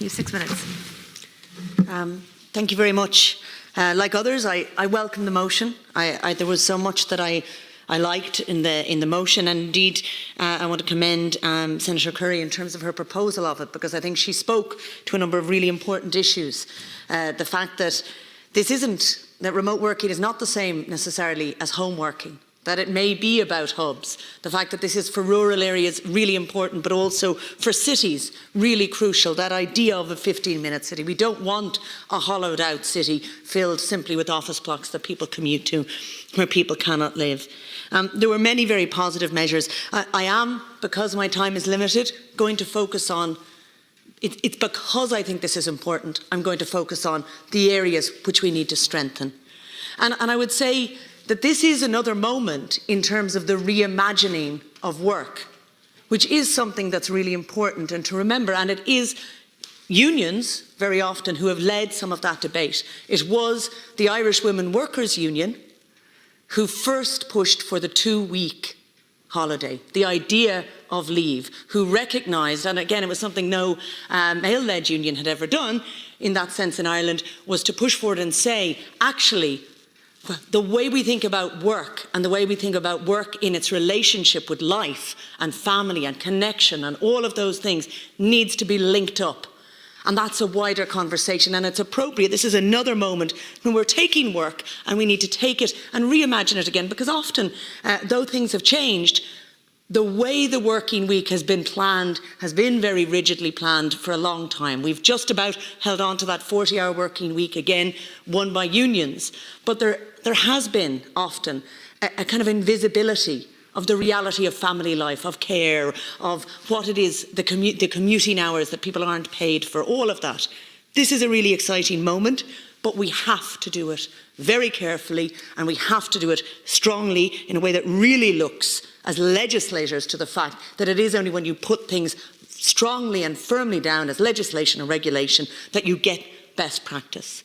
You have 6 minutes. Thank you very much. Like others, I welcome the motion. There was so much that I liked in the motion, and indeed I want to commend Senator Curry in terms of her proposal of it, because I think she spoke to a number of really important issues. The fact that that remote working is not the same necessarily as home working, that it may be about hubs, the fact that this is for rural areas really important, but also for cities really crucial, that idea of a 15-minute city. We don't want a hollowed out city filled simply with office blocks that people commute to, where people cannot live. There were many very positive measures. I am, because my time is limited, going to focus on, it's because I think this is important, I'm going to focus on the areas which we need to strengthen. And I would say that this is another moment in terms of the reimagining of work, which is something that's really important and to remember. And it is unions, very often, who have led some of that debate. It was the Irish Women Workers' Union who first pushed for the 2-week holiday, the idea of leave, who recognised, and again it was something no male-led union had ever done in that sense in Ireland, was to push forward and say, actually, the way we think about work and the way we think about work in its relationship with life and family and connection and all of those things needs to be linked up. And that's a wider conversation, and it's appropriate. This is another moment when we're taking work and we need to take it and reimagine it again, because often, though things have changed, the way the working week has been planned has been very rigidly planned for a long time. We've just about held on to that 40-hour working week again, won by unions. But there has been often a kind of invisibility of the reality of family life, of care, of what it is, the commuting hours that people aren't paid for, all of that. This is a really exciting moment, but we have to do it very carefully, and we have to do it strongly in a way that really looks as legislators to the fact that it is only when you put things strongly and firmly down as legislation and regulation that you get best practice.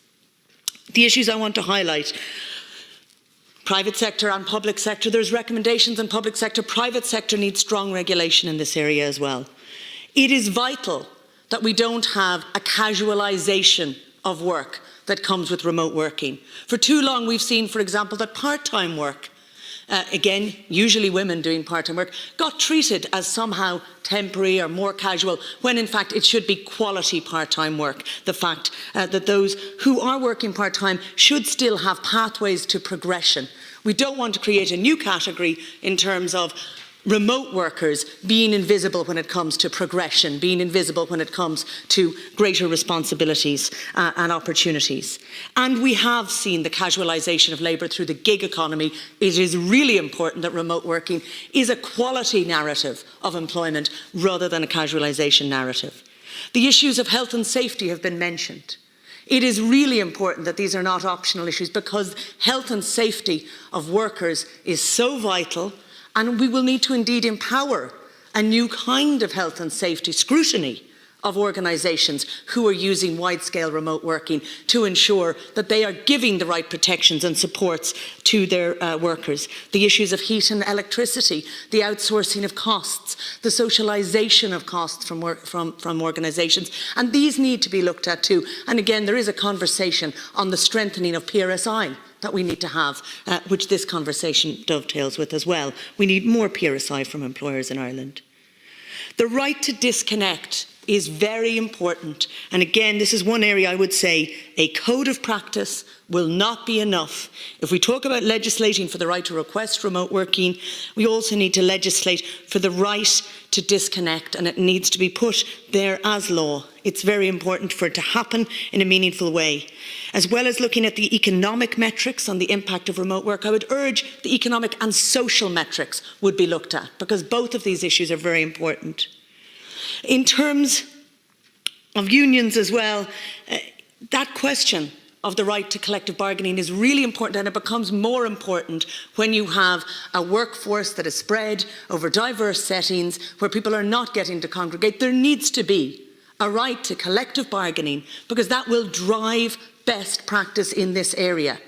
The issues I want to highlight: private sector and public sector. There's recommendations in public sector. Private sector needs strong regulation in this area as well. It is vital that we don't have a casualisation of work that comes with remote working. For too long we've seen, for example, that part-time work, again, usually women doing part-time work, got treated as somehow temporary or more casual, when in fact it should be quality part-time work. The fact that those who are working part-time should still have pathways to progression. We don't want to create a new category in terms of remote workers being invisible when it comes to progression, being invisible when it comes to greater responsibilities and opportunities. And we have seen the casualisation of labour through the gig economy. It is really important that remote working is a quality narrative of employment rather than a casualisation narrative. The issues of health and safety have been mentioned. It is really important that these are not optional issues, because health and safety of workers is so vital. And we will need to indeed empower a new kind of health and safety scrutiny of organisations who are using wide-scale remote working to ensure that they are giving the right protections and supports to their workers. The issues of heat and electricity, the outsourcing of costs, the socialisation of costs from organisations, and these need to be looked at too. And again, there is a conversation on the strengthening of PRSI that we need to have, which this conversation dovetails with as well. We need more PRSI from employers in Ireland. The right to disconnect is very important. And again, this is one area I would say a code of practice will not be enough. If we talk about legislating for the right to request remote working, we also need to legislate for the right to disconnect, and it needs to be put there as law. It's very important for it to happen in a meaningful way. As well as looking at the economic metrics on the impact of remote work, I would urge the economic and social metrics would be looked at, because both of these issues are very important. In terms of unions as well, that question of the right to collective bargaining is really important, and it becomes more important when you have a workforce that is spread over diverse settings where people are not getting to congregate. There needs to be a right to collective bargaining, because that will drive best practice in this area.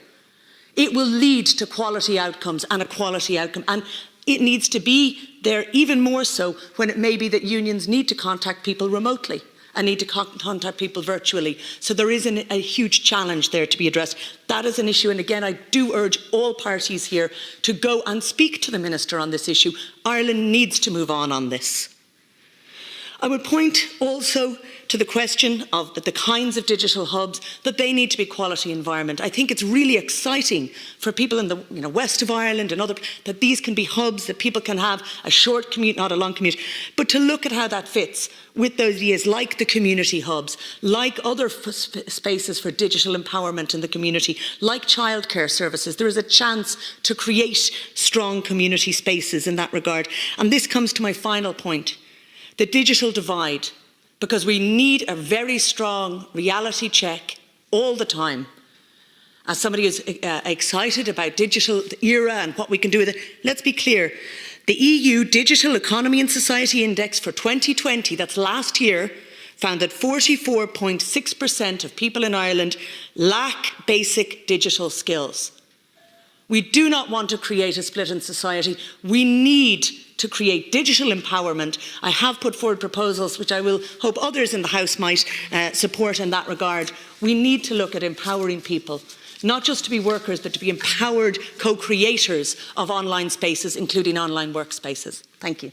It will lead to quality outcomes and a quality outcome. And it needs to be there even more so when it may be that unions need to contact people remotely and need to contact people virtually. So there is a huge challenge there to be addressed. That is an issue, and again, I do urge all parties here to go and speak to the Minister on this issue. Ireland needs to move on this. I would point also to the question of the kinds of digital hubs, that they need to be quality environment. I think it's really exciting for people in the west of Ireland and that these can be hubs that people can have a short commute, not a long commute, but to look at how that fits with those ideas like the community hubs, like other spaces for digital empowerment in the community, like childcare services. There is a chance to create strong community spaces in that regard. And this comes to my final point, the digital divide, because we need a very strong reality check all the time. As somebody who's excited about digital era and what we can do with it, let's be clear. The EU Digital Economy and Society Index for 2020, that's last year, found that 44.6% of people in Ireland lack basic digital skills. We do not want to create a split in society. We need to create digital empowerment. I have put forward proposals which I will hope others in the House might support in that regard. We need to look at empowering people, not just to be workers, but to be empowered co-creators of online spaces, including online workspaces. Thank you.